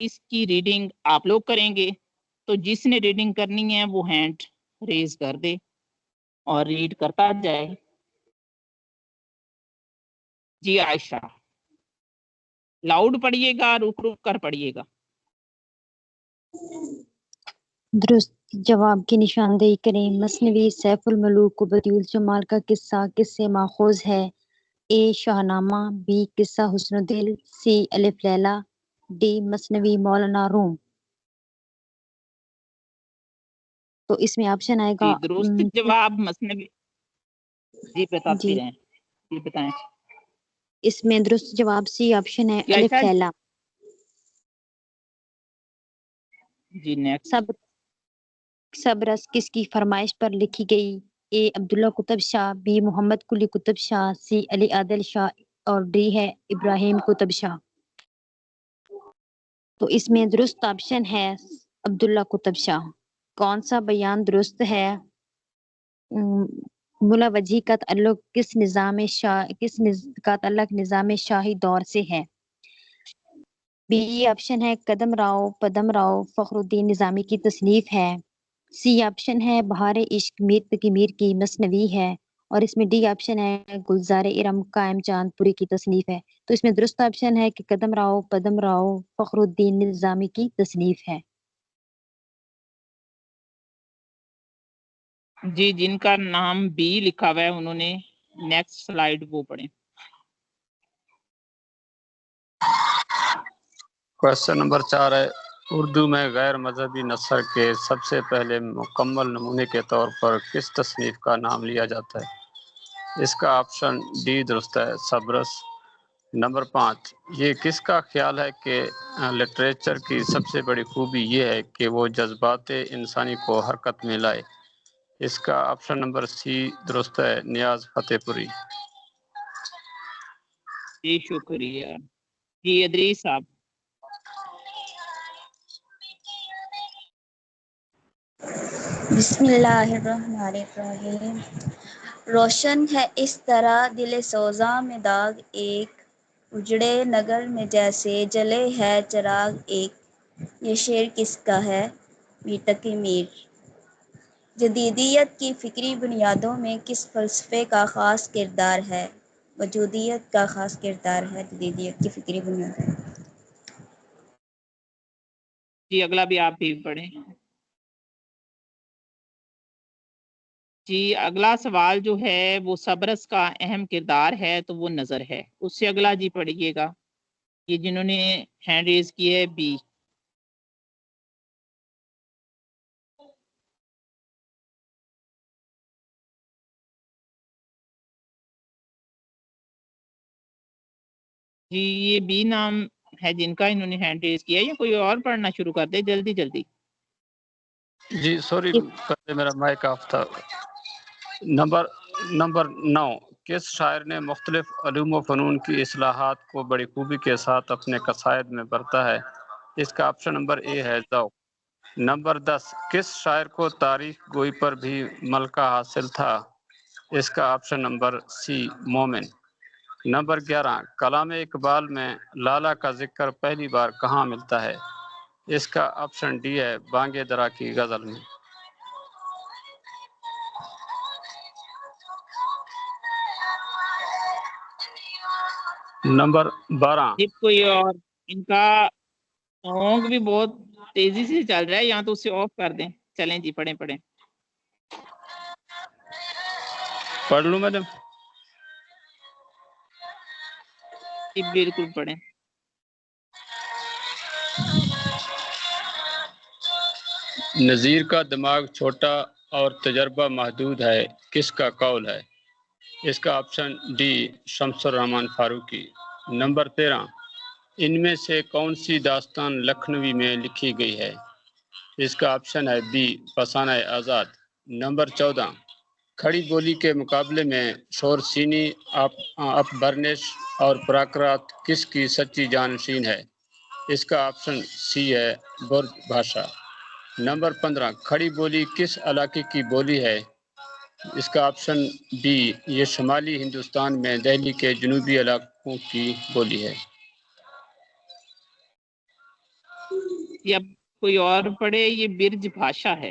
اس کی ریڈنگ آپ لوگ کریں گے، تو جس نے ریڈنگ کرنی ہے وہ ہینڈ ریز کر دے اور ریڈ کرتا جائے۔ جی عائشہ، لاؤڈ پڑھیے گا، رک رک کر پڑھیے گا۔ درست جواب کی نشاندہی کریں۔ مثنوی سیف الملوک و بدیع الجمال کا قصہ کس سے ماخوذ ہے؟ اے شاہ نامہ، بی قصہ حسن الدل، سی الف لیلا، ڈی مثنوی مولانا روم۔ تو اس میں آپشن آئے گا جی درست جواب مثنوی۔ جی بتاتے جی جائیں، جی بتائیں۔ اس میں درست جواب سی آپشن ہے، جی الف عائشہ لیلا۔ جی نیکسٹ۔ سب رس کس کی فرمائش پر لکھی گئی؟ اے عبداللہ قطب شاہ، بی محمد قلی قطب شاہ، سی علی عادل شاہ اور ڈی ہے ابراہیم قطب شاہ۔ تو اس میں درست آپشن ہے عبداللہ قطب شاہ۔ کون سا بیان درست ہے؟ ملا وجہی کا تعلق نظام شاہی دور سے ہے؟ بی آپشن ہے قدم راؤ پدم راؤ فخر الدین نظامی کی تصنیف ہے۔ سی آپشن ہے بہار عشق میر تقی میر کی مثنوی ہے، اور اس میں ڈی آپشن ہے گلزار ارم قائم چاند پوری کی تصنیف ہے۔ تو اس میں درست آپشن ہے کہ قدم راؤ پدم راؤ فخر الدین نظامی کی تصنیف ہے۔ جی جن کا نام بی لکھا ہوا ہے انہوں نے نیکسٹ سلائیڈ وہ پڑھیں۔ کوشچن نمبر 4 ہے، اردو میں غیر مذہبی نثر کے سب سے پہلے مکمل نمونے کے طور پر کس تصنیف کا نام لیا جاتا ہے؟ اس کا آپشن ڈی درست ہے، سبرس۔ نمبر 5، یہ کس کا خیال ہے کہ لٹریچر کی سب سے بڑی خوبی یہ ہے کہ وہ جذبات انسانی کو حرکت میں لائے؟ اس کا آپشن نمبر سی درست ہے، نیاز فتح پوری۔ جی شکریہ۔ جی ادریس صاحب۔ بسم اللہ الرحمن الرحیم۔ روشن ہے اس طرح دل سوزاں میں داغ ایک، اجڑے نگر میں جیسے جلے ہے چراغ ایک۔ یہ شعر کس کا ہے؟ میر تقی میر۔ جدیدیت کی فکری بنیادوں میں کس فلسفے کا خاص کردار ہے؟ وجودیت کا خاص کردار ہے جدیدیت کی فکری بنیادوں میں۔ جی اگلا بھی آپ بھی پڑھیں۔ جی اگلا سوال جو ہے وہ سبرس کا اہم کردار ہے تو وہ نظر ہے، اس سے اگلا جی پڑھیے گا۔ یہ جنہوں نے ہینڈ ریز کی ہے بی۔ جی یہ بی نام ہے جن کا انہوں نے ہینڈ ریز کیا ہے، یا کوئی اور پڑھنا شروع کر دے جلدی جلدی؟ جی سوری، پہلے میرا مائک آف تھا۔ نمبر 9، کس شاعر نے مختلف علوم و فنون کی اصطلاحات کو بڑی خوبی کے ساتھ اپنے قصائد میں برتا ہے؟ اس کا آپشن نمبر اے ہے ذوق۔ نمبر 10، کس شاعر کو تاریخ گوئی پر بھی ملکہ حاصل تھا؟ اس کا آپشن نمبر سی مومن۔ نمبر 11، کلام اقبال میں لالا کا ذکر پہلی بار کہاں ملتا ہے؟ اس کا آپشن ڈی ہے بانگے درا کی غزل میں۔ نمبر 12، جی کوئی اور؟ ان کا سونگ بھی بہت تیزی سے چل رہا ہے، یا تو اسے آف کر دیں۔ چلیں جی پڑھیں پڑھیں۔ پڑھ لوں میڈم؟ جی بالکل پڑھیں۔ نذیر کا دماغ چھوٹا اور تجربہ محدود ہے، کس کا قول ہے؟ اس کا آپشن ڈی شمس الرحمن فاروقی۔ نمبر 13، ان میں سے کون سی داستان لکھنوی میں لکھی گئی ہے؟ اس کا آپشن ہے بی فسانہ آزاد۔ نمبر 14، کھڑی بولی کے مقابلے میں شور سینی، اپبرنش اور پراکرات کس کی سچی جانشین ہے؟ اس کا آپشن سی ہے برج بھاشا۔ نمبر 15، کھڑی بولی کس علاقے کی بولی ہے؟ اس کا آپشن ڈی یہ شمالی ہندوستان میں دہلی کے جنوبی علاقوں کی بولی ہے۔ یہ اب کوئی اور پڑھے، یہ برج بھاشا ہے،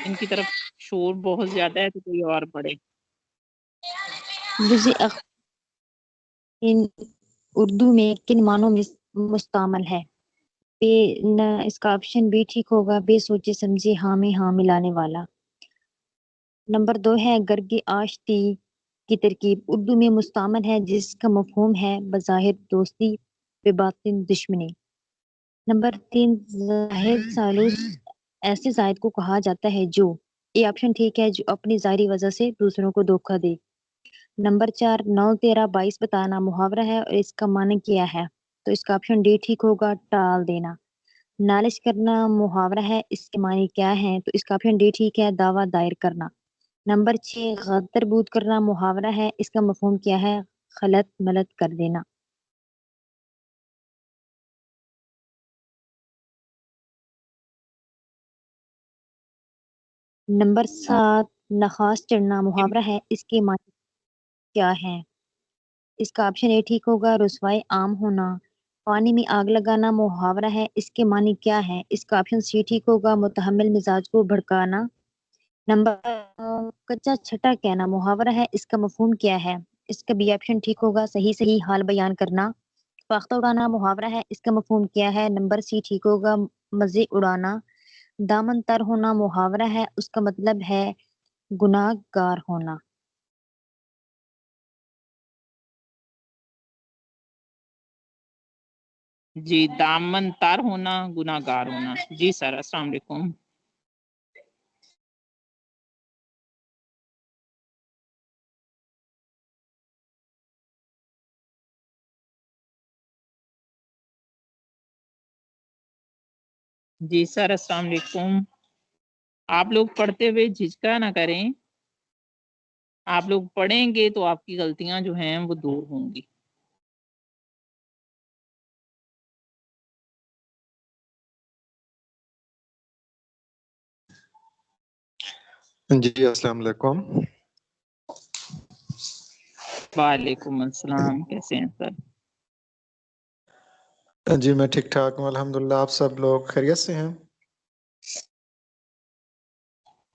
ان کی طرف شور بہت زیادہ ہے، تو کوئی اور پڑھے۔ برج ان اردو میں کن معنوں میں مستعمل ہے؟ اس کا آپشن بھی ٹھیک ہوگا، بے سوچے سمجھے ہاں میں ہاں ملانے والا۔ نمبر 2 ہے گرگ آشتی کی ترکیب اردو میں مستعمل ہے جس کا مفہوم ہے بظاہر دوستی بباطن دشمنی۔ نمبر 3 زاہد سالوس ایسے زائد کو کہا جاتا ہے جو، یہ آپشن ٹھیک ہے، جو اپنی ظاہری وجہ سے دوسروں کو دھوکہ دے۔ نمبر 4 9 13 22 بتانا محاورہ ہے اور اس کا معنی کیا ہے؟ تو اس کا آپشن ڈی ٹھیک ہوگا، ٹال دینا۔ نالش کرنا محاورہ ہے، اس کے معنی کیا ہے؟ تو اس کا آپشن ڈی ٹھیک ہے، دعویٰ دائر کرنا۔ نمبر 6 غدر بود کرنا محاورہ ہے، اس کا مفہوم کیا ہے؟ غلط ملت کر دینا۔ نمبر 7 نخاس چڑھنا محاورہ ہے، اس کے معنی کیا ہے؟ اس کا آپشن اے ٹھیک ہوگا، رسوائی عام ہونا۔ پانی میں آگ لگانا محاورہ ہے، اس کے معنی کیا ہے؟ اس کا آپشن سی ٹھیک ہوگا، متحمل مزاج کو بھڑکانا۔ نمبر کچا چھٹا کہنا محاورہ ہے، اس کا مفہوم کیا ہے؟ اس کا بھی آپشن ٹھیک ہوگا، صحیح حال بیان کرنا۔ فاختہ اڑانا محاورہ ہے، اس کا مفہوم کیا ہے؟ نمبر سی ٹھیک ہوگا، مزے اڑانا۔ دامن تر ہونا محاورہ ہے، اس کا مطلب ہے گناہ گار ہونا۔ جی، دامن تار ہونا، گناہ گار ہونا۔ جی سر، السلام علیکم۔ جی سر، السلام علیکم۔ آپ لوگ پڑھتے ہوئے جھجکا نہ کریں، آپ لوگ پڑھیں گے تو آپ کی غلطیاں جو ہیں وہ دور ہوں گی۔ جی السلام علیکم۔ وعلیکم السلام، کیسے ہیں سر؟ جی میں ٹھیک ٹھاک ہوں الحمدللہ، آپ سب لوگ خیریت سے ہیں؟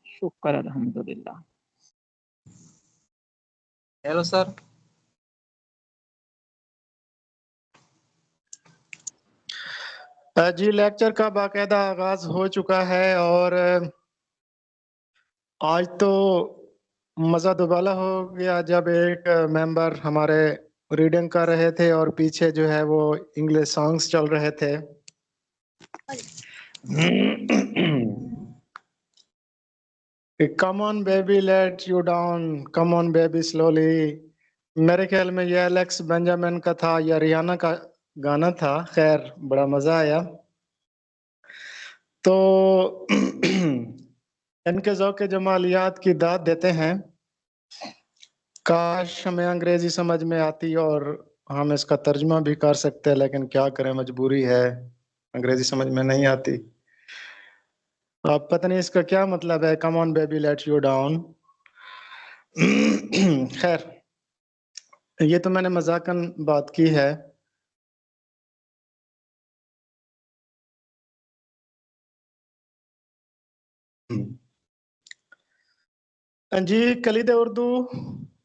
شکر الحمدللہ۔ Hello sir. جی لیکچر کا باقاعدہ آغاز ہو چکا ہے، اور آج تو مزہ دوبالا ہو گیا جب ایک ممبر ہمارے ریڈنگ کر رہے تھے اور پیچھے جو ہے وہ انگلش سانگز چل رہے تھے۔ Come on baby let you down, come on baby slowly, میرے خیال میں یہ الیکس بینجامن کا تھا یا ریانا کا گانا تھا، خیر بڑا مزہ آیا۔ تو ان کے ذوق جمالیات کی داد دیتے ہیں، کاش ہمیں انگریزی سمجھ میں آتی اور ہم اس کا ترجمہ بھی کر سکتے، لیکن کیا کریں مجبوری ہے، انگریزی سمجھ میں نہیں آتی۔ اب پتہ نہیں اس کا کیا مطلب ہے، کم on baby let you down. خیر یہ تو میں نے مذاقاً بات کی ہے۔ جی کلید اردو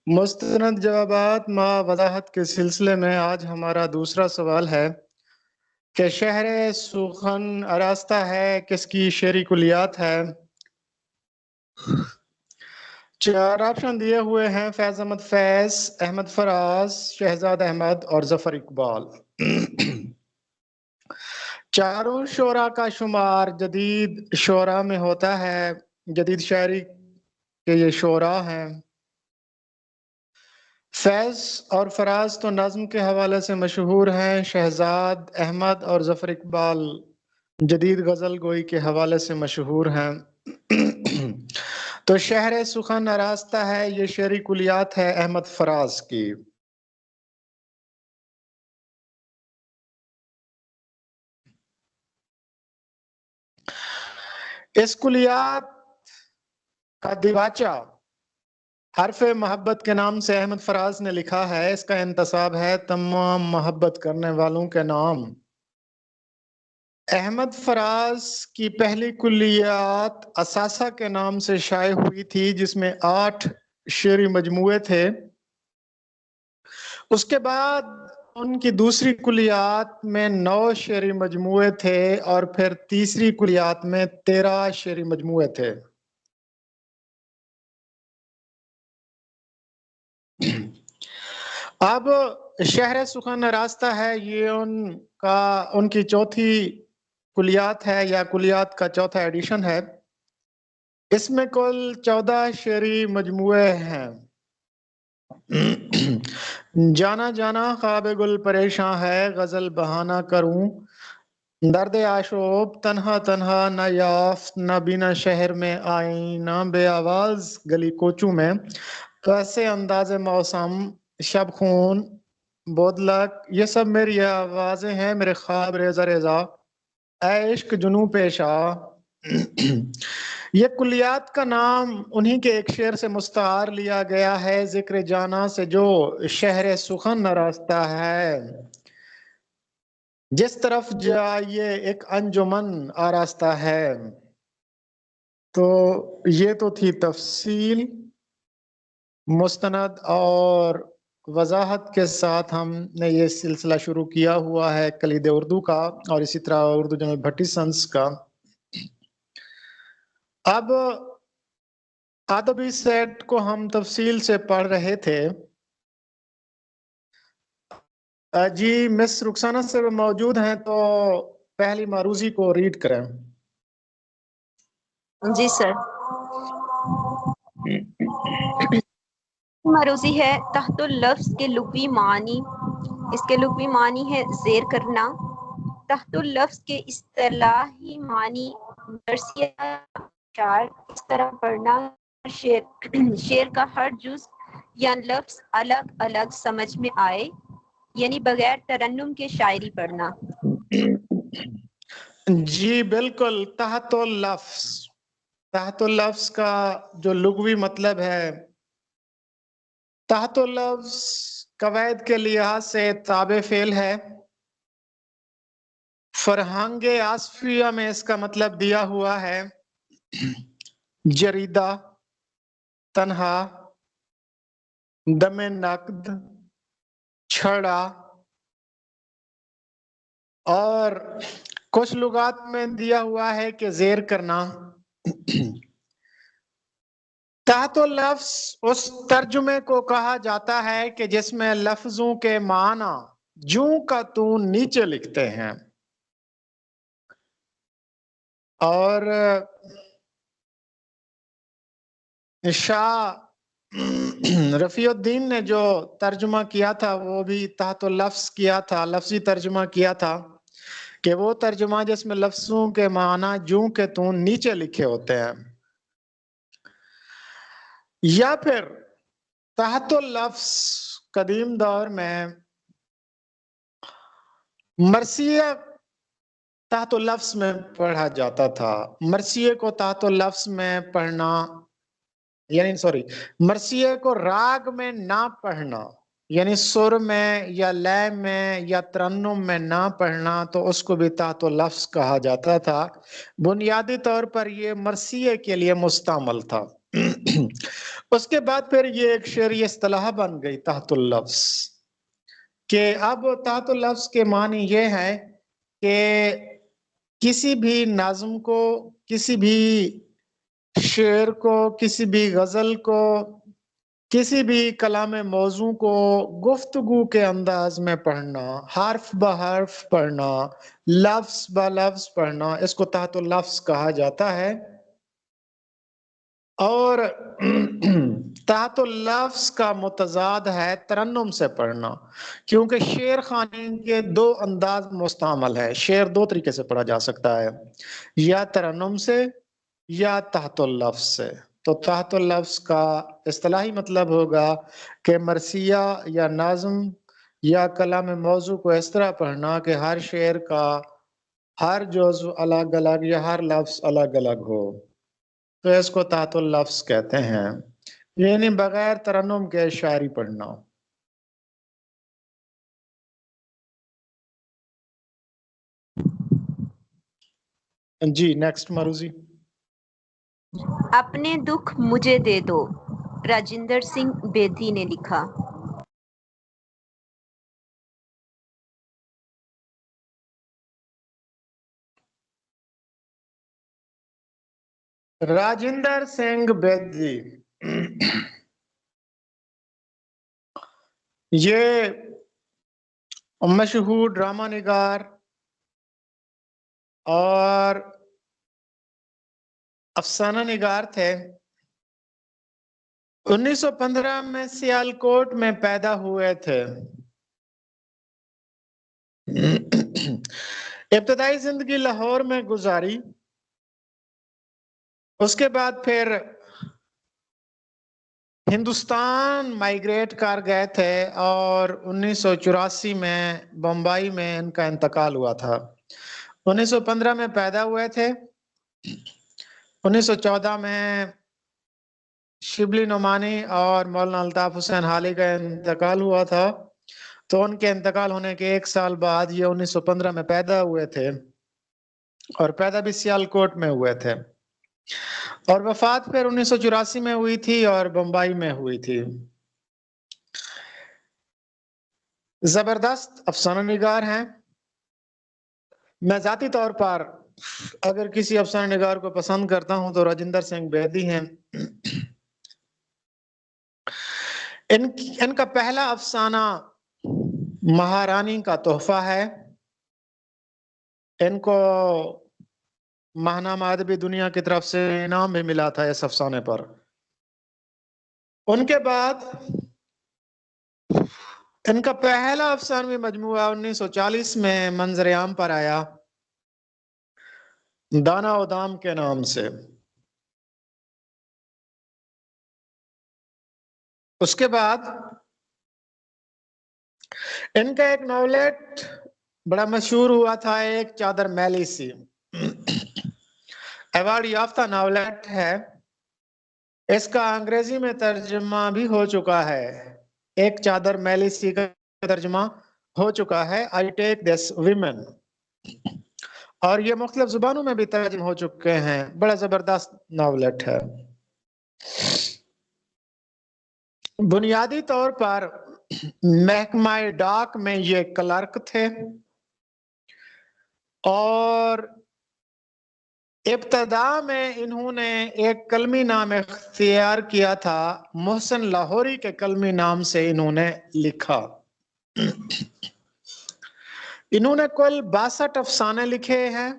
مستند جوابات ما وضاحت کے سلسلے میں آج ہمارا دوسرا سوال ہے کہ شہر سخن آراستہ ہے کس کی شعری کلیات ہے؟ 4 آپشن دیے ہوئے ہیں، فیض احمد فیض، احمد فراز، شہزاد احمد اور ظفر اقبال۔ چاروں شعراء کا شمار جدید شعراء میں ہوتا ہے، جدید شاعری کے یہ شعراء ہیں۔ فیض اور فراز تو نظم کے حوالے سے مشہور ہیں، شہزاد احمد اور ظفر اقبال جدید غزل گوئی کے حوالے سے مشہور ہیں۔ تو شہر سخن آراستہ ہے، یہ شعری کلیات ہے احمد فراز کی۔ اس کلیات کا دیباچہ حرف محبت کے نام سے احمد فراز نے لکھا ہے، اس کا انتساب ہے تمام محبت کرنے والوں کے نام۔ احمد فراز کی پہلی کلیات اساسہ کے نام سے شائع ہوئی تھی، جس میں 8 شعری مجموعے تھے۔ اس کے بعد ان کی دوسری کلیات میں 9 شعری مجموعے تھے اور پھر تیسری کلیات میں 13 شعری مجموعے تھے۔ اب شہر سخن راستہ ہے، یہ ان کی چوتھی کلیات ہے یا کلیات کا چوتھا ایڈیشن ہے۔ اس میں کل 14 شعری مجموعے ہیں۔ جانا جانا خواب گل پریشاں ہے، غزل بہانہ کروں، درد آشوب تنہا تنہا نہ یافت، نہ بینا شہر میں آئیں، نہ بے آواز گلی کوچوں میں، کیسے انداز موسم شب خون بودلک، یہ سب میری آوازیں ہیں، میرے خواب ریزہ ریزہ، اے عشق جنوں پیشا۔ یہ کلیات کا نام انہی کے ایک شعر سے مستعار لیا گیا ہے، ذکر جانا سے، جو شہر سخن راستہ ہے، جس طرف جائیے ایک انجمن آراستہ ہے۔ تو یہ تو تھی تفصیل، مستند اور وضاحت کے ساتھ ہم نے یہ سلسلہ شروع کیا ہوا ہے کلید اردو کا، اور اسی طرح اردو جنرل بھٹی سنس کا۔ اب ادبی سیٹ کو ہم تفصیل سے پڑھ رہے تھے۔ جی مس رخسانہ سے موجود ہیں تو پہلی معروضی کو ریڈ کریں۔ جی سر۔ معروضی ہے تحت اللفظ کے لغوی معنی۔ اس کے لغوی معنی ہے زیر کرنا۔ تحت اللفظ کے اصطلاحی معنی مرثیہ اشعار، اس طرح پڑھنا شعر کا ہر جز یا لفظ الگ الگ سمجھ میں آئے، یعنی بغیر ترنم کے شاعری پڑھنا۔ جی بالکل، تحت اللفظ، تحت اللفظ کا جو لغوی مطلب ہے، تحت اللفظ قواعد کے لحاظ سے تابع فعل ہے۔ فرہنگ آصفیہ میں اس کا مطلب دیا ہوا ہے جریدہ، تنہا، دم نقد، چھڑا، اور کچھ لغات میں دیا ہوا ہے کہ زیر کرنا۔ تحت اللفظ اس ترجمے کو کہا جاتا ہے کہ جس میں لفظوں کے معنی جوں کا توں نیچے لکھتے ہیں، اور شاہ رفیع الدین نے جو ترجمہ کیا تھا وہ بھی تحت اللفظ کیا تھا، لفظی ترجمہ کیا تھا، کہ وہ ترجمہ جس میں لفظوں کے معنی جوں کے توں نیچے لکھے ہوتے ہیں، یا پھر تحت اللفظ قدیم دور میں مرثیہ تحت اللفظ میں پڑھا جاتا تھا۔ مرثیے کو تحت اللفظ میں پڑھنا، یعنی مرثیے کو راگ میں نہ پڑھنا، یعنی سر میں یا لے میں یا ترنم میں نہ پڑھنا، تو اس کو بھی تحت اللفظ کہا جاتا تھا۔ بنیادی طور پر یہ مرثیے کے لیے مستعمل تھا۔ اس کے بعد پھر یہ ایک شعری اصطلاح بن گئی تحت اللفظ، کہ اب تحت اللفظ کے معنی یہ ہے کہ کسی بھی نظم کو، کسی بھی شعر کو، کسی بھی غزل کو، کسی بھی کلام موضوع کو گفتگو کے انداز میں پڑھنا، حرف بہ حرف پڑھنا، لفظ بہ لفظ پڑھنا، اس کو تحت اللفظ کہا جاتا ہے۔ اور تحت اللفظ کا متضاد ہے ترنم سے پڑھنا، کیونکہ شعر خوانی کے 2 انداز مستعمل ہے۔ شعر 2 طریقے سے پڑھا جا سکتا ہے، یا ترنم سے یا تحت اللفظ سے۔ تو تحت اللفظ کا اصطلاحی مطلب ہوگا کہ مرثیہ یا نظم یا کلام موضوع کو اس طرح پڑھنا کہ ہر شعر کا ہر جزو الگ الگ یا ہر لفظ الگ الگ ہو، تو اس کو تحت اللفظ کہتے ہیں، یعنی بغیر ترنم کے شاعری پڑھنا۔ جی نیکسٹ مروزی. اپنے دکھ مجھے دے دو، راجندر سنگھ بیدی نے لکھا. راجندر سنگھ بیدی یہ مشہور ڈرامہ نگار اور افسانہ نگار تھے. 1915 میں سیالکوٹ میں پیدا ہوئے تھے. ابتدائی زندگی لاہور میں گزاری. اس کے بعد پھر ہندوستان مائیگریٹ کر گئے تھے اور 1984 میں بمبئی میں ان کا انتقال ہوا تھا. 1915 میں پیدا ہوئے تھے. 1914 میں شبلی نعمانی اور مولانا الطاف حسین حالی کا انتقال ہوا تھا. تو ان کے انتقال ہونے کے ایک سال بعد یہ 1915 میں پیدا ہوئے تھے اور پیدا بھی سیالکوٹ میں ہوئے تھے اور وفات پھر 1984 میں ہوئی تھی اور بمبئی میں ہوئی تھی. زبردست افسانہ نگار ہیں. میں ذاتی طور پر اگر کسی افسانہ نگار کو پسند کرتا ہوں تو راجندر سنگھ بیدی ہیں. ان کا پہلا افسانہ مہارانی کا تحفہ ہے. ان کو ماہنامہ ادبی دنیا کی طرف سے انعام بھی ملا تھا اس افسانے پر. ان کے بعد ان کا پہلا افسانوی مجموعہ 1940 میں منظر عام پر آیا دانا و دام کے نام سے. اس کے بعد ان کا ایک ناولٹ بڑا مشہور ہوا تھا، ایک چادر میلی سی. ایوارڈ یافتہ ناولٹ ہے. اس کا انگریزی میں ترجمہ بھی ہو چکا ہے. ایک چادر میلی سی کا ترجمہ ہو چکا ہے I take this women، اور یہ مختلف زبانوں میں بھی ترجمہ ہو چکے ہیں. بڑا زبردست ناولٹ ہے. بنیادی طور پر محکمہ ڈاک میں یہ کلرک تھے اور ابتدا میں انہوں نے ایک قلمی نام اختیار کیا تھا. محسن لاہوری کے قلمی نام سے انہوں نے لکھا. انہوں نے کل 62 افسانے لکھے ہیں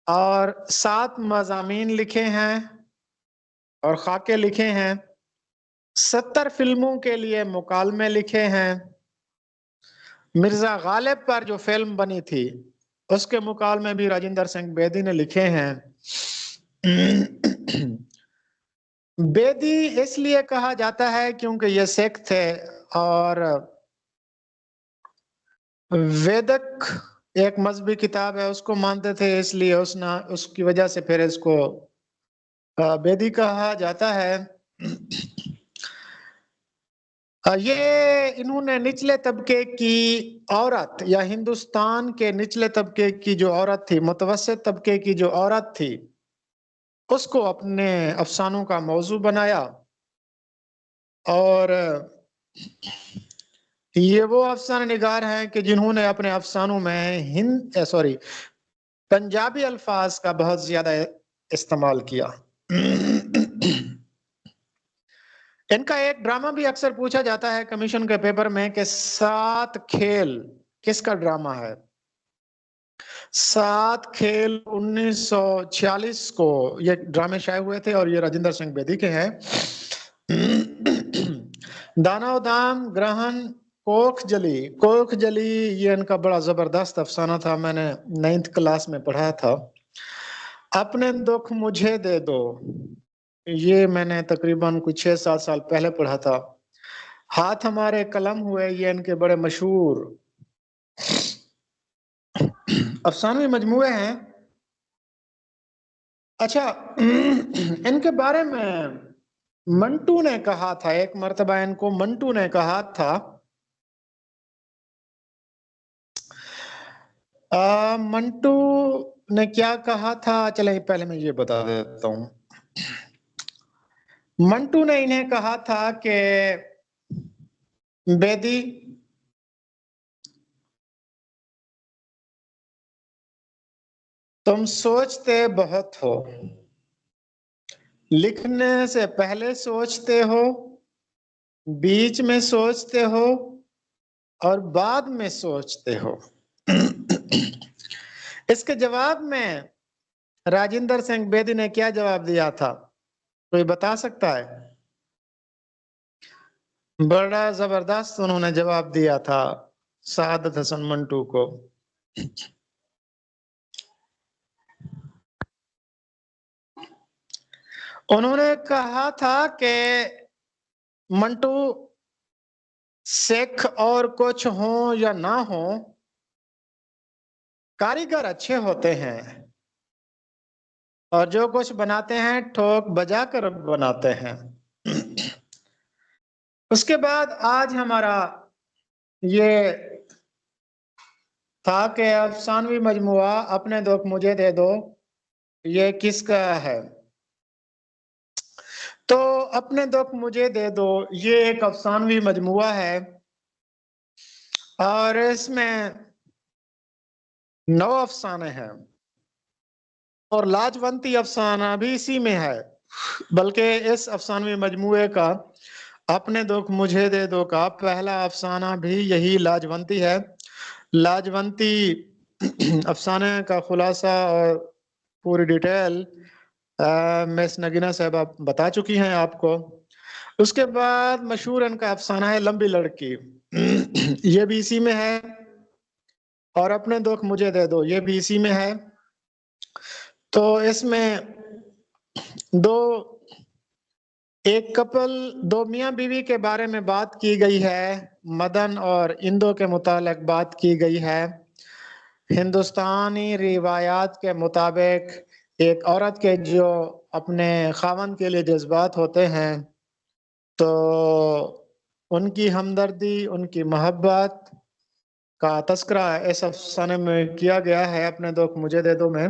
اور 7 مضامین لکھے ہیں اور خاکے لکھے ہیں. 70 فلموں کے لیے مکالمے لکھے ہیں. مرزا غالب پر جو فلم بنی تھی اس کے مکالمے بھی راجندر سنگھ بیدی نے لکھے ہیں. بیدی اس لیے کہا جاتا ہے کیونکہ یہ سکھ تھے اور ویدک ایک مذہبی کتاب ہے اس کو مانتے تھے، اس لیے اس کی وجہ سے پھر اس کو بیدی کہا جاتا ہے. یہ انہوں نے نچلے طبقے کی عورت یا ہندوستان کے نچلے طبقے کی جو عورت تھی، متوسط طبقے کی جو عورت تھی، اس کو اپنے افسانوں کا موضوع بنایا. اور یہ وہ افسانہ نگار ہیں کہ جنہوں نے اپنے افسانوں میں پنجابی الفاظ کا بہت زیادہ استعمال کیا. ان کا ایک ڈرامہ بھی اکثر پوچھا جاتا ہے کمیشن کے پیپر میں کہ 7 کھیل کس کا ڈرامہ ہے. 7 کھیل 1946 کو یہ ڈرامے شائع ہوئے تھے اور یہ راجندر سنگھ بیدی کے ہیں. دانا و دام، گرہن، کوکھ جلی یہ ان کا بڑا زبردست افسانہ تھا. میں نے 9th کلاس میں پڑھا تھا. اپنے دکھ مجھے دے دو، یہ میں نے تقریباً کچھ 6-7 سال پہلے پڑھا تھا. ہاتھ ہمارے قلم ہوئے، یہ ان کے بڑے مشہور افسانوی مجموعے ہیں. اچھا، ان کے بارے میں منٹو نے کہا تھا، ایک مرتبہ ان کو منٹو نے کہا تھا، منٹو نے کیا کہا تھا؟ چلیں پہلے میں یہ بتا دیتا ہوں. منٹو نے انہیں کہا تھا کہ بیدی تم سوچتے بہت ہو، لکھنے سے پہلے سوچتے ہو، بیچ میں سوچتے ہو اور بعد میں سوچتے ہو. اس کے جواب میں راجندر سنگھ بیدی نے کیا جواب دیا تھا؟ کوئی بتا سکتا ہے؟ بڑا زبردست انہوں نے جواب دیا تھا سعادت حسن منٹو کو. انہوں نے کہا تھا کہ منٹو سکھ اور کچھ ہوں یا نہ ہوں، کاریگر اچھے ہوتے ہیں اور جو کچھ بناتے ہیں ٹھوک بجا کر بناتے ہیں. اس کے بعد آج ہمارا یہ تھا کہ افسانوی مجموعہ اپنے دکھ مجھے دے دو یہ کس کا ہے؟ تو اپنے دکھ مجھے دے دو یہ ایک افسانوی مجموعہ ہے اور اس میں 9 افسانے ہیں اور لاجونتی افسانہ بھی اسی میں ہے. بلکہ اس افسانوی مجموعے کا اپنے دکھ مجھے دے دو کا پہلا افسانہ بھی یہی لاجونتی ہے. لاجونتی افسانے کا خلاصہ اور پوری ڈیٹیل مس نگینہ صاحبہ بتا چکی ہیں آپ کو. اس کے بعد مشہور ان کا افسانہ ہے لمبی لڑکی، یہ بھی اسی میں ہے، اور اپنے دکھ مجھے دے دو یہ بھی اسی میں ہے. تو اس میں ایک کپل دو میاں بیوی کے بارے میں بات کی گئی ہے، مدن اور اندو کے متعلق بات کی گئی ہے. ہندوستانی روایات کے مطابق ایک عورت کے جو اپنے خاوند کے لیے جذبات ہوتے ہیں تو ان کی ہمدردی، ان کی محبت کا تذکرہ اس افسانے میں کیا گیا ہے اپنے دکھ مجھے دے دو میں.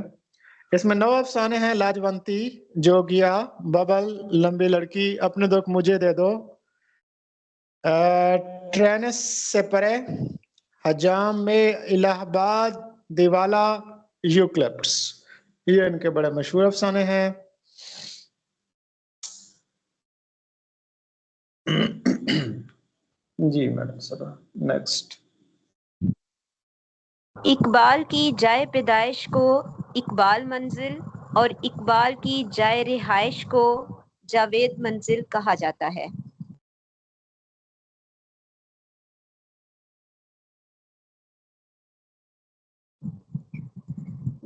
اس میں 9 افسانے ہیں، لاجونتی، جوگیا، ببل، لمبی لڑکی، اپنے دکھ مجھے دے دو، ٹرینس سے پرے، حجام میں الہ آباد، دیوالا، یوکلپٹس، یہ ان کے بڑے مشہور افسانے ہیں. جی میڈم صاحبہ نیکسٹ. اقبال کی جائے پیدائش کو اقبال منزل اور اقبال کی جائے رہائش کو جاوید منزل کہا جاتا ہے.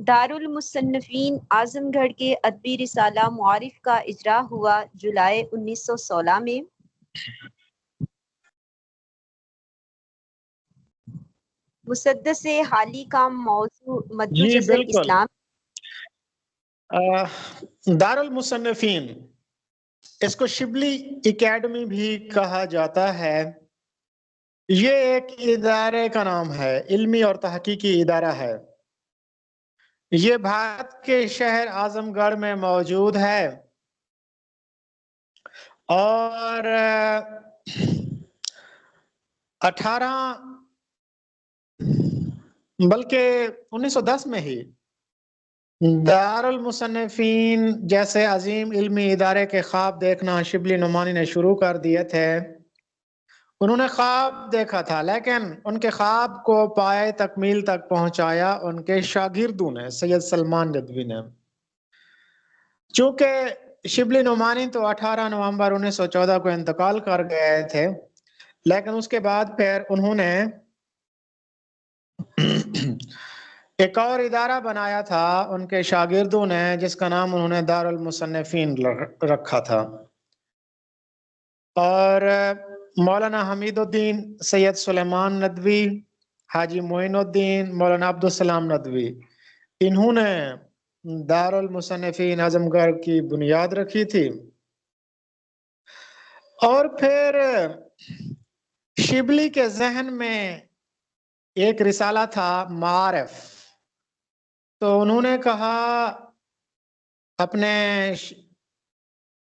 دارالمصنفین اعظم گڑھ کے ادبی رسالہ معارف کا اجرا ہوا جولائی 1916 میں. مسدس حالی کا موضوع مد جی نظر بالکل، اسلام. دارالمصنفین اس کو شبلی اکیڈمی بھی کہا جاتا ہے. یہ ایک ادارے کا نام ہے، علمی اور تحقیقی ادارہ ہے. یہ بھارت کے شہر اعظم گڑھ میں موجود ہے اور 1910 میں ہی دارالمصنفین جیسے عظیم علمی ادارے کے خواب دیکھنا شبلی نعمانی نے شروع کر دیے تھے. انہوں نے خواب دیکھا تھا لیکن ان کے خواب کو پائے تکمیل تک پہنچایا ان کے شاگردوں نے، سید سلمان ندوی نے. چونکہ شبلی نعمانی تو 18 نومبر 1914 کو انتقال کر گئے تھے، لیکن اس کے بعد پھر انہوں نے ایک اور ادارہ بنایا تھا ان کے شاگردوں نے جس کا نام انہوں نے دارالمصنفین رکھا تھا. اور مولانا حمید الدین، سید سلیمان ندوی، حاجی معین الدین، مولانا عبدالسلام ندوی، انہوں نے دارالمصنفین اعظم گڑھ کی بنیاد رکھی تھی. اور پھر شبلی کے ذہن میں ایک رسالہ تھا معارف، تو انہوں نے کہا اپنے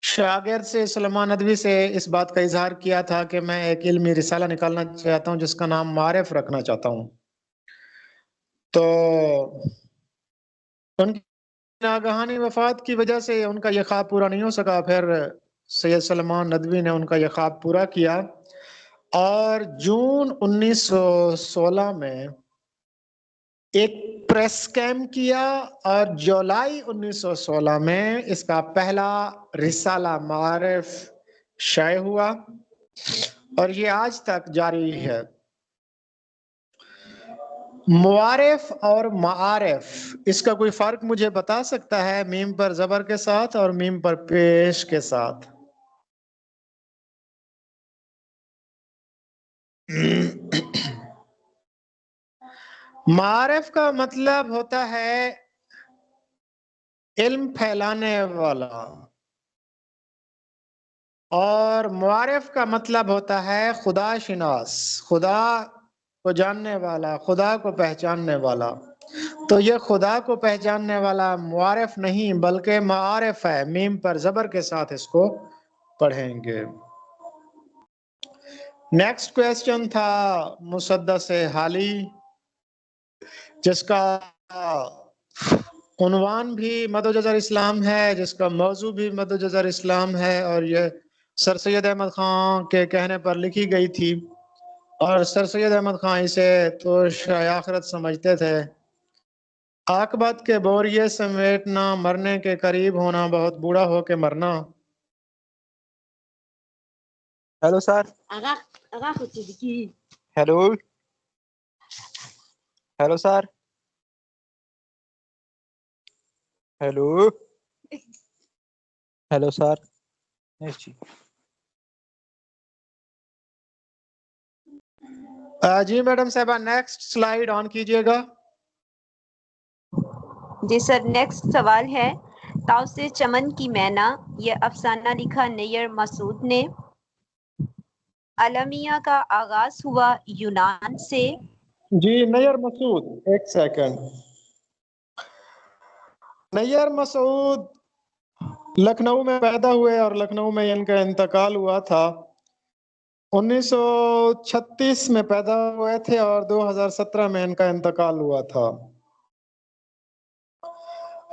شاگرد سے سلیمان ندوی سے اس بات کا اظہار کیا تھا کہ میں ایک علمی رسالہ نکالنا چاہتا ہوں جس کا نام معارف رکھنا چاہتا ہوں. تو ان کی ناگہانی وفات کی وجہ سے ان کا یہ خواب پورا نہیں ہو سکا. پھر سید سلیمان ندوی نے ان کا یہ خواب پورا کیا اور جون 1916 میں ایک پریس کیمپ کیا اور جولائی 1916 میں اس کا پہلا رسالہ معارف شائع ہوا اور یہ آج تک جاری ہے. معارف اور معارف اس کا کوئی فرق مجھے بتا سکتا ہے؟ میم پر زبر کے ساتھ اور میم پر پیش کے ساتھ. معارف کا مطلب ہوتا ہے علم پھیلانے والا اور معارف کا مطلب ہوتا ہے خدا شناس، خدا کو جاننے والا، خدا کو پہچاننے والا. تو یہ خدا کو پہچاننے والا معارف نہیں بلکہ معارف ہے. میم پر زبر کے ساتھ اس کو پڑھیں گے. نیکسٹ کویسچن تھا مسدس حالی جس کا عنوان بھی مد و جزر اسلام ہے، جس کا موضوع بھی مد و جزر اسلام ہے اور یہ سر سید احمد خان کے کہنے پر لکھی گئی تھی اور سر سید احمد خان اسے تو آخرت سمجھتے تھے. عاقبت کے بوریے سمیٹنا، مرنے کے قریب ہونا، بہت بوڑھا ہو کے مرنا. Hello sir. Hello hello sir. Hello hello sir. جی میڈم صاحبہ نیکسٹ سلائیڈ آن کیجئے گا. جی سر، نیکسٹ سوال ہے تاؤ سے چمن کی مینا. یہ افسانہ لکھا نیر مسعود نے. المیہ کا آغاز ہوا یونان سے. جی نیر مسعود، ایک سیکنڈ. نیر مسعود لکھنؤ میں پیدا ہوئے اور لکھنؤ میں ان کا انتقال ہوا تھا. 1936 میں پیدا ہوئے تھے اور 2017 میں ان کا انتقال ہوا تھا.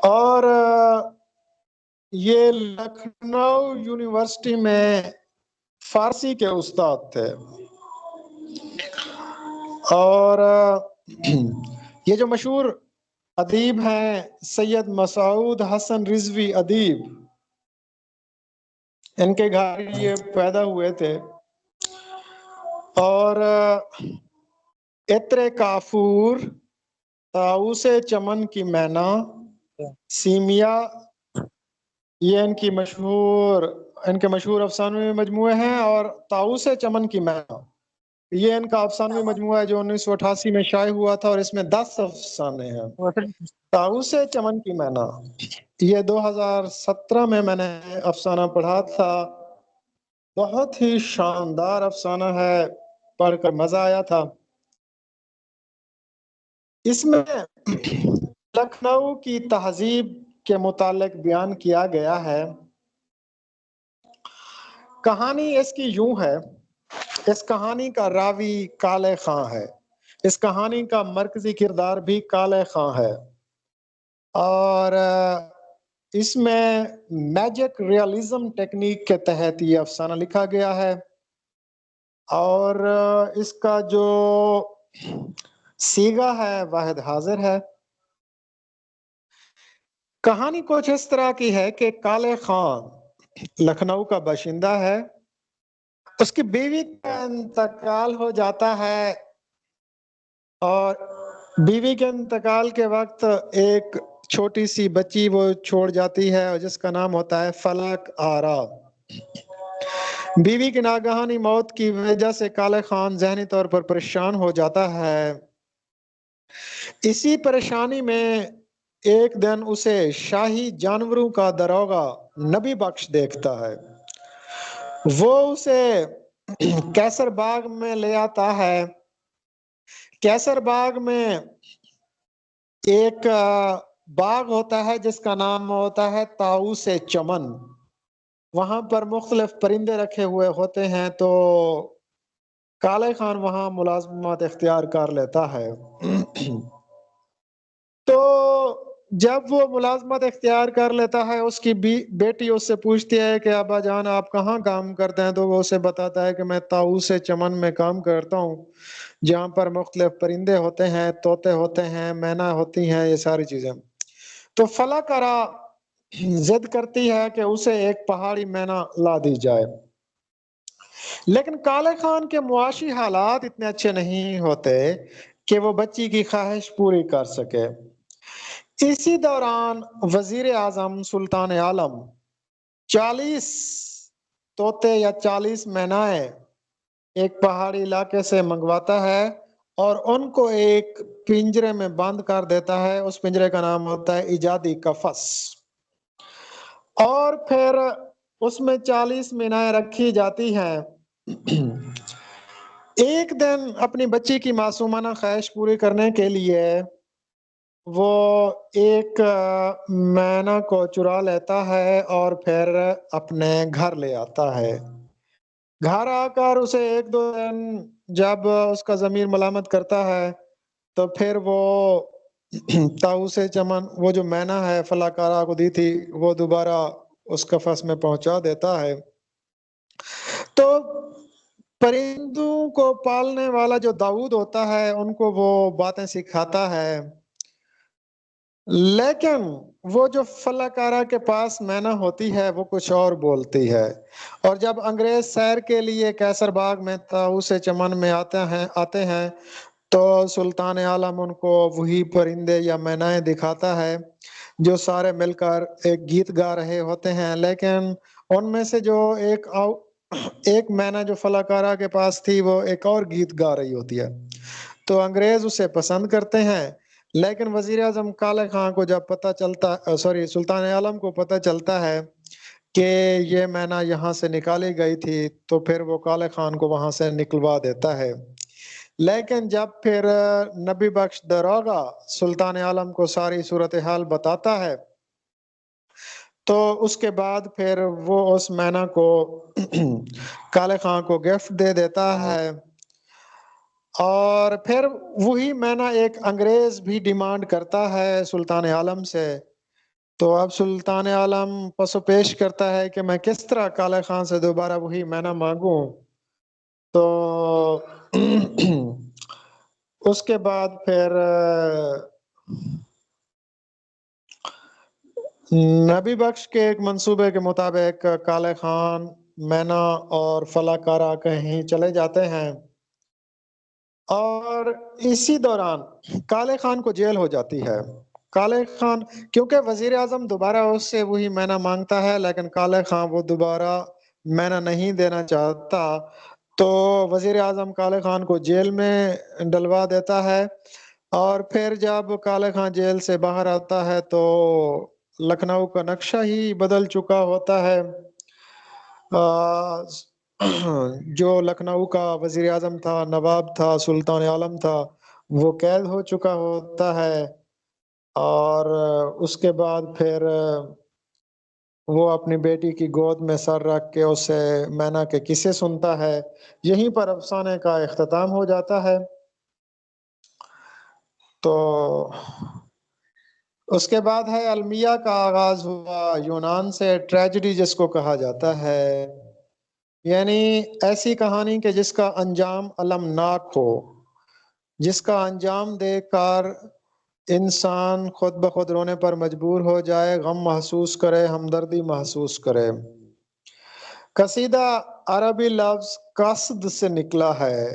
اور یہ لکھنؤ یونیورسٹی میں فارسی کے استاد تھے. اور یہ جو مشہور ادیب ہیں سید مسعود حسن رضوی ادیب، ان کے گھر یہ پیدا ہوئے تھے. اور عطر کافور، طاؤس چمن کی مینا، سیمیا، یہ ان کے مشہور افسانوی مجموعے ہیں. اور طاؤس چمن کی مینا یہ ان کا افسانوی مجموعہ ہے جو 1988 میں شائع ہوا تھا اور اس میں 10 افسانے ہیں. طاؤس چمن کی مینا یہ 2017 میں نے افسانہ پڑھا تھا. بہت ہی شاندار افسانہ ہے، پڑھ کر مزہ آیا تھا. اس میں لکھنؤ کی تہذیب کے متعلق بیان کیا گیا ہے. کہانی اس کی یوں ہے، اس کہانی کا راوی کالے خاں ہے. اس کہانی کا مرکزی کردار بھی کالے خاں ہے. اور اس میں میجک ریئلزم ٹیکنیک کے تحت یہ افسانہ لکھا گیا ہے. اور اس کا جو سیگا ہے واحد حاضر ہے. کہانی کچھ اس طرح کی ہے کہ کالے خان لکھنؤ کا باشندہ ہے. اس کی بیوی کا انتقال ہو جاتا ہے اور بیوی کے انتقال کے وقت ایک چھوٹی سی بچی وہ چھوڑ جاتی ہے اور جس کا نام ہوتا ہے فلک آرا. بیوی کی ناگہانی موت کی وجہ سے کالے خان ذہنی طور پر پریشان ہو جاتا ہے. اسی پریشانی میں ایک دن اسے شاہی جانوروں کا داروغہ نبی بخش دیکھتا ہے. وہ اسے کیسر باغ میں لے آتا ہے. کیسر باغ میں ایک باغ ہوتا ہے جس کا نام ہوتا ہے طاؤس چمن، وہاں پر مختلف پرندے رکھے ہوئے ہوتے ہیں، تو کالے خان وہاں ملازمت اختیار کر لیتا ہے۔ تو جب وہ ملازمت اختیار کر لیتا ہے، اس کی بیٹی اس سے پوچھتی ہے کہ ابا جان آپ کہاں کام کرتے ہیں، تو وہ اسے بتاتا ہے کہ میں طاؤس چمن میں کام کرتا ہوں، جہاں پر مختلف پرندے ہوتے ہیں، طوطے ہوتے ہیں، مینا ہوتی ہیں، یہ ساری چیزیں۔ تو فلاکارا ضد کرتی ہے کہ اسے ایک پہاڑی مینا لا دی جائے، لیکن کالے خان کے معاشی حالات اتنے اچھے نہیں ہوتے کہ وہ بچی کی خواہش پوری کر سکے۔ اسی دوران وزیر اعظم سلطان عالم 40 طوطے یا 40 مینائیں ایک پہاڑی علاقے سے منگواتا ہے اور ان کو ایک پنجرے میں بند کر دیتا ہے۔ اس پنجرے کا نام ہوتا ہے ایجادی قفس، اور پھر اس میں 40 مینائیں رکھی جاتی ہیں۔ ایک دن اپنی بچی کی معصومانہ خواہش پوری کرنے کے لیے وہ ایک مینا کو چرا لیتا ہے اور پھر اپنے گھر لے آتا ہے۔ گھر آ کر اسے ایک دو دن جب اس کا ضمیر ملامت کرتا ہے تو پھر وہ طاؤس چمن، وہ جو مینا ہے فلاکارا کو دی تھی، وہ دوبارہ اس قفس میں پہنچا دیتا ہے۔ تو پرندوں کو پالنے والا جو داؤد ہوتا ہے ان کو وہ باتیں سکھاتا ہے، لیکن وہ جو فلاکارا کے پاس مینا ہوتی ہے وہ کچھ اور بولتی ہے۔ اور جب انگریز سیر کے لیے کیسر باغ میں طاؤس چمن میں آتے ہیں تو سلطان عالم ان کو وہی پرندے یا مینائیں دکھاتا ہے جو سارے مل کر ایک گیت گا رہے ہوتے ہیں، لیکن ان میں سے جو ایک مینا جو فلاکارا کے پاس تھی وہ ایک اور گیت گا رہی ہوتی ہے۔ تو انگریز اسے پسند کرتے ہیں، لیکن وزیر اعظم کالے خان کو جب سلطان عالم کو پتہ چلتا ہے کہ یہ مینا یہاں سے نکالی گئی تھی تو پھر وہ کالے خان کو وہاں سے نکلوا دیتا ہے۔ لیکن جب پھر نبی بخش داروغہ سلطان عالم کو ساری صورتحال بتاتا ہے تو اس کے بعد پھر وہ اس مینا کو کالے خان کو گفٹ دے دیتا ہے، اور پھر وہی مینا ایک انگریز بھی ڈیمانڈ کرتا ہے سلطان عالم سے۔ تو اب سلطان عالم پس و پیش کرتا ہے کہ میں کس طرح کالے خان سے دوبارہ وہی مینا مانگوں۔ تو اس کے بعد پھر نبی بخش کے ایک منصوبے کے مطابق کالے خان مینا اور فلاکارا کہیں چلے جاتے ہیں، اور اسی دوران کالے خان کو جیل ہو جاتی ہے۔ کالے خان کیونکہ وزیر اعظم دوبارہ اس سے وہی مینا مانگتا ہے، لیکن کالے خان وہ دوبارہ مینا نہیں دینا چاہتا، تو وزیر اعظم کالے خان کو جیل میں ڈلوا دیتا ہے۔ اور پھر جب کالے خان جیل سے باہر آتا ہے تو لکھنؤ کا نقشہ ہی بدل چکا ہوتا ہے۔ جو لکھنؤ کا وزیر اعظم تھا، نواب تھا، سلطان عالم تھا، وہ قید ہو چکا ہوتا ہے، اور اس کے بعد پھر وہ اپنی بیٹی کی گود میں سر رکھ کے اسے مینا کے قصے سنتا ہے۔ یہیں پر افسانے کا اختتام ہو جاتا ہے۔ تو اس کے بعد ہے المیہ کا آغاز ہوا یونان سے، ٹریجڈی جس کو کہا جاتا ہے، یعنی ایسی کہانی کہ جس کا انجام المناک ہو، جس کا انجام دیکھ کر انسان خود بخود رونے پر مجبور ہو جائے، غم محسوس کرے، ہمدردی محسوس کرے۔ قصیدہ عربی لفظ قصد سے نکلا ہے،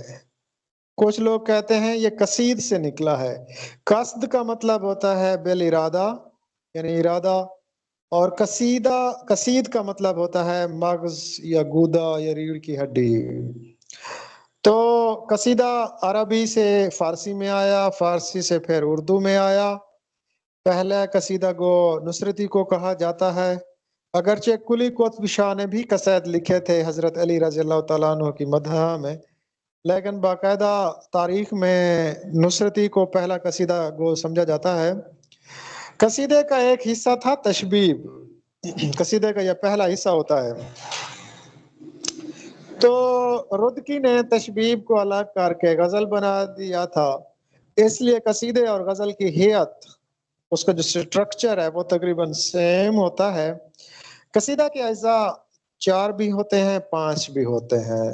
کچھ لوگ کہتے ہیں یہ قصید سے نکلا ہے۔ قصد کا مطلب ہوتا ہے بالارادہ، یعنی ارادہ، اور قصید کا مطلب ہوتا ہے مغز یا گودا یا ریڑھ کی ہڈی۔ تو قصیدہ عربی سے فارسی میں آیا، فارسی سے پھر اردو میں آیا۔ پہلا قصیدہ گو نصرتی کو کہا جاتا ہے، اگرچہ قلی قطب شاہ نے بھی قصائد لکھے تھے حضرت علی رضی اللہ تعالیٰ عنہ کی مدح میں، لیکن باقاعدہ تاریخ میں نصرتی کو پہلا قصیدہ گو سمجھا جاتا ہے۔ قصیدے کا ایک حصہ تھا تشبیب، قصیدے کا یہ پہلا حصہ ہوتا ہے۔ تو ردکی نے تشبیب کو الگ کر کے غزل بنا دیا تھا، اس لیے قصیدے اور غزل کی ہیئت، اس کا جو سٹرکچر ہے وہ تقریباً سیم ہوتا ہے۔ قصیدہ کے اجزاء 4 بھی ہوتے ہیں، 5 بھی ہوتے ہیں،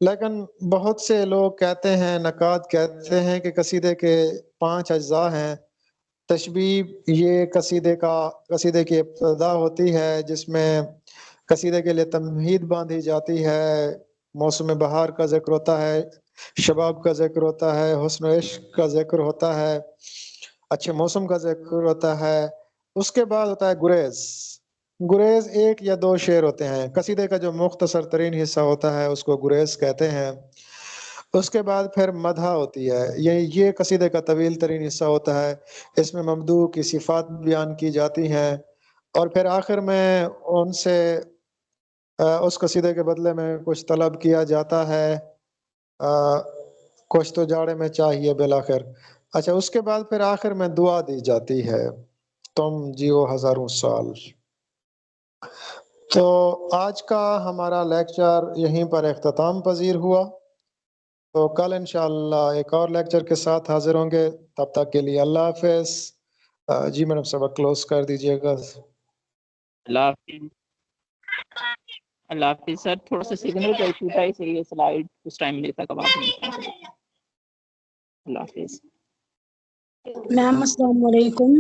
لیکن بہت سے لوگ کہتے ہیں، نقاد کہتے ہیں کہ قصیدے کے 5 اجزاء ہیں۔ تشبیب یہ قصیدے کی ابتدا ہوتی ہے، جس میں قصیدے کے لیے تمہید باندھی جاتی ہے، موسم بہار کا ذکر ہوتا ہے، شباب کا ذکر ہوتا ہے، حسن و عشق کا ذکر ہوتا ہے، اچھے موسم کا ذکر ہوتا ہے۔ اس کے بعد ہوتا ہے گریز۔ گریز 1 یا 2 شعر ہوتے ہیں، قصیدے کا جو مختصر ترین حصہ ہوتا ہے اس کو گریز کہتے ہیں۔ اس کے بعد پھر مدح ہوتی ہے، یہ قصیدے کا طویل ترین حصہ ہوتا ہے، اس میں ممدوح کی صفات بیان کی جاتی ہیں، اور پھر آخر میں ان سے اس قصیدے کے بدلے میں کچھ طلب کیا جاتا ہے، کچھ تو جاڑے میں چاہیے بالآخر۔ اچھا، اس کے بعد پھر آخر میں دعا دی جاتی ہے، تم جیو ہزاروں سال۔ تو آج کا ہمارا لیکچر یہیں پر اختتام پذیر ہوا، تو کل انشاءاللہ ایک اور لیکچر کے ساتھ حاضر ہوں گے، تب تک کے لیے اللہ حافظ۔ جی میڈم سبق کلوز کر دیجیے گا۔ اللہ حافظ۔ اللہ حافظ سر، تھوڑا سا سگنل کا ایشو تھا، اس لیے سلائڈ اس ٹائم لیتا کب آپ نے۔ اللہ حافظ۔ میم السلام علیکم۔